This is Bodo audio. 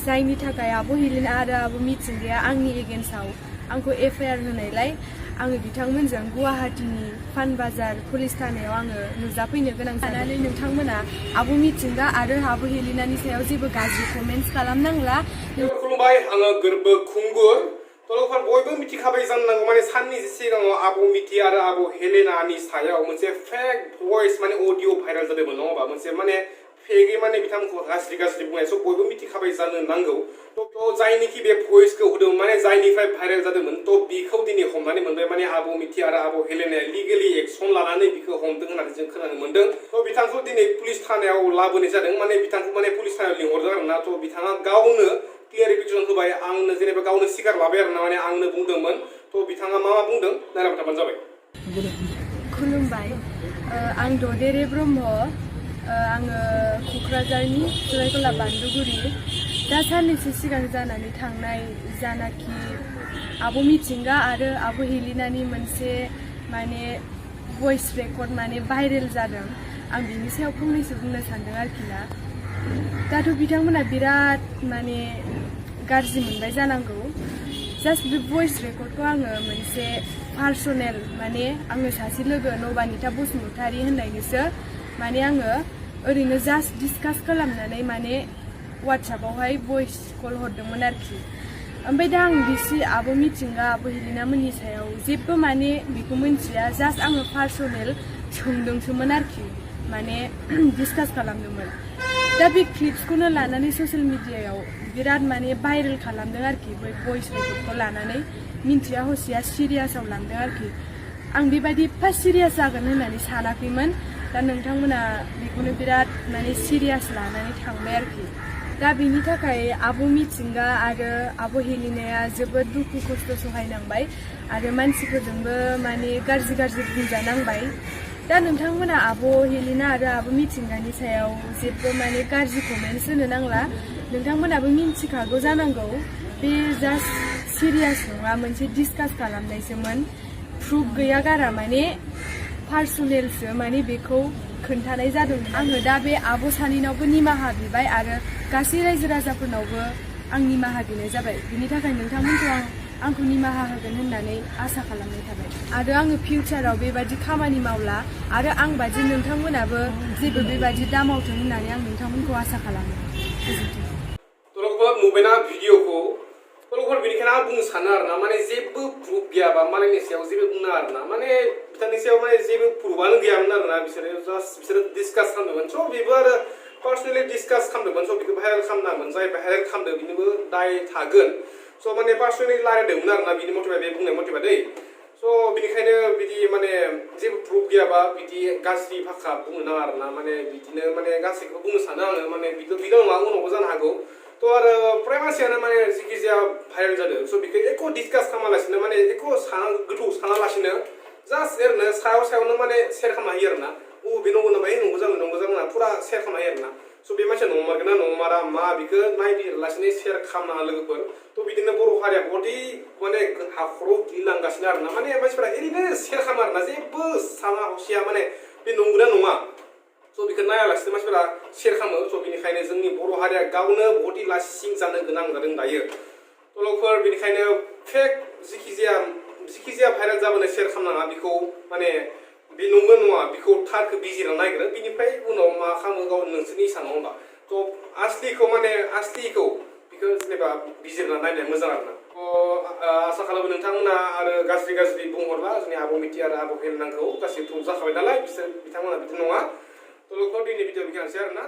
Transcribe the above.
जायनि थाखाय आब' हेलिना आरो आब' मिथिंगाया आंनि एगेन्स्टआव आंखौ FIR होनायलाय आङो बिथांमोनजों गुवाहाटीनि पानबाजार पुलिस थानायाव आङो नुजाफैनो गोनां जानानै नोंथांमोना आब' मिथिंगा आरो आब' हेलिनानि सायाव जेबो गाज्रि कमेन्ट्स खालामनांला। खुलुमबाय, आङो गोरबो खुंगुर। तलफोर बयबो मिथिखाबाय जानांगौ माने साननि सिगाङाव आब' मिथि आरो आब' हेलेनानि सायाव मोनसे फेक भइस माने अडिअ भाइरेल जादोंमोन, नङा होमबा? मोनसे माने फेकै माने बिथांमोनखौ गाज्रि बुंनाय, स' बयबो मिथिखाबाय जानो नांगौ। थ' जायनिखि बे भइसखौ होदोंमोन माने जायनिफ्राय भाइरेल जादोंमोन, थ' बिखौ दिनै हमनानै मोनबाय। माने आब' मिथि आरो आब' हेलेनाया लिगेलि एक्सन लानानै बिखौ हमदों होननानै जों खोनानो मोनदों। थ' बिथांखौ दिनै पुलिस थानायाव लाबोनाय जादों, माने बिथांखौ माने पुलिस थानायाव लिंहरदों आरोना। थ' बिथाङा गावनो क्लियारिफिकेसन होबाय, आंनो जेनेबा गावनो स्वीकार लाबाय आरोना, माने आंनो बुंदोंमोन। थ' बिथाङा मा बुंदों नायलांबाय थाबानो जाबाय। खुलुमबाय, आं ददेरे ब्रह्म, आङो क'क्राझारनि सरायकला बान्दुगुरि। दा साननैसो सिगां जानानै थांनाय जानाखि आब' मिथिंगा आरो आब' हेलिनानि मोनसे माने भइस रेकर्ड माने भाइरेल जादों, आं बिनि सायाव फंनैसो बुंनो सानदों आरोखि ना। दाथ' बिथांमोना बिराद माने गाज्रि मोनबाय जानांगौ। जास्ट बे भइस रेकर्डखौ आङो मोनसे पार्सनेल माने आङो सासे लोगो नबानिता बसुमतारी होननायनिसो माने आङो ओरैनो जास्ट डिसकास खालामनानै माने वाट्सएपआवहाय भइस कल हरदोंमोन आरोखि। ओमफ्राय दा आं बिसि आब' मिथिंगा आब' हेलिना मोननि सायाव जेबो माने बेखौ मिन्थिया, जास्ट आङो पार्सनेल सोंदोंसोमोन आरोखि, माने डिसकास खालामदोंमोन। दा बे क्लिप्सखौनो लानानै ससियेल मिडियायाव बिराद माने भाइरेल खालामदों आरोखि, बै भइस रेकर्डखौ लानानै मिन्थिया हसिया सिरियासआव लांदों आरोखि। आं बेबायदि एफा सिरियास जागोन होननानै सानाखैमोन। दा नोंथांमोना बेखौनो बिराद माने सिरियास लानानै थांबाय आरोखि। दा बेनि थाखाय आब' मिथिंगा आरो आब' हेलिनाया जोबोद दुखु खस्थ' सहायनांबाय आरो मानसिफोरजोंबो माने गाज्रि बुंजानांबाय। दा नोंथांमोना आब' हेलिना आरो आब' मिथिंगानि सायाव जेबो माने गाज्रि कमेन्ट्स होनो नांला। नोंथांमोनाबो मिन्थिखागौ जानांगौ बे जास्ट सिरियास नङा, मोनसे डिसकास खालामनायसोमोन। प्रुफ गैया गारा माने पार्सनेलसो माने बेखौ खोन्थानाय जादों। आङो दा बे आब' सानैनावबो निमाहा बिबाय आरो गासै रायजो राजाफोरनावबो आं निमाहा बिनाय जाबाय। बिनि थाखाय नोंथांमोनखौ आंखौ निमाहा होगोन होननानै आसा खालामनाय थाबाय। आरो आङो फिउचाराव बेबायदि खामानि मावला आरो आं बादि नोंथांमोनाबो जेबो बेबायदि दामावथों होननानै आं नोंथांमोनखौ आसा खालामो। गोजोन्थों। नुबायना भिडिअखौ? तलफोर बेनिखायनो आं बुंनो सानो आरोना, माने जेबो प्रुफ गैयाबा मालायनि सायाव जेबो बुंनो आरोना, माने बिथांनि सायाव माने जेबो प्रुफानो गैयामोन आरोना। बिसोरो डिसकास खालामदोंमोन, स' बेबो आरो पार्सनेलि डिसकास खालामदोंमोन, स' बेखौ भाइरेल खालामनांगोन। जाय भाइरेल खालामदों बिनिबो दाय थागोन। स' माने पार्सनेलि रायलायदोंमोन आरोना, बिनि मथेबा बे बुंनाय मथेबा दै। स' बिनिखायनो बिदि माने जेबो प्रुफ गैयाबा बिदि गाज्रि भाषा बुंनो नाङा आरोना, माने बिदिनो माने गासैखौबो बुंनो सानो आङो, माने बिल' नङा, उनावबो जानो हागौ। थ' आरो फ्राय मानसियानो माने जिखि जाया भाइरेल जादों, स' बेखौ एख' डिसकास खालामालासिनो माने एख' गोथौ सानालासिनो जास्ट ओरैनो सायावनो माने सेयार खालामना होयो आरोना। बे नंगौ नामा, नंगौ जागोन होनना फुरा सेयार खालामना होयो आरोना। स' बे मानसिया नंमारगोन ना नंमारा मा बेखौ नायबिजिरालासिनो सेयार खालामनाङा लोगोफोर। थ' बिदिनो बर' हारिया बदि माने हाखराव गिलांगासिनो आरोना, माने मानसिफोरा ओरैनो सेयार खालामो आरोना, जेबो साना हसिया माने बे नंगौना नङा। स' बेखौ नायालासिनो मानसिफोरा सेयार खालामो। स' बेनिखायनो जोंनि बर' हारिया गावनो बदि लासिं जानो गोनां जादों दायो। तलफोर बेनिखायनो फेक जिखि जाया भाइरेल जाबानो सेयार खालामनाङा बेखौ, माने बे नंगौ नङा बेखौ थारखौ बिजिरना नायग्रो, बिनिफ्राय उनाव मा खालामो गाव नोंसोरनि इसा नङा होमबा? थ' आसलिखौ बेखौ जेनेबा बिजिरना नायनाया मोजां आरोना। आसा खालामो नोंथांमोना आरो गाज्रि बुंहरला जोंनि आब' मिथि आरो आब' हेलिनाखौ, गासैबो जाखाबाय नालाय बिथांमोना बिदि नङा। तलफोर दिनै भिडिअ बेखिनियानोसै आरोना।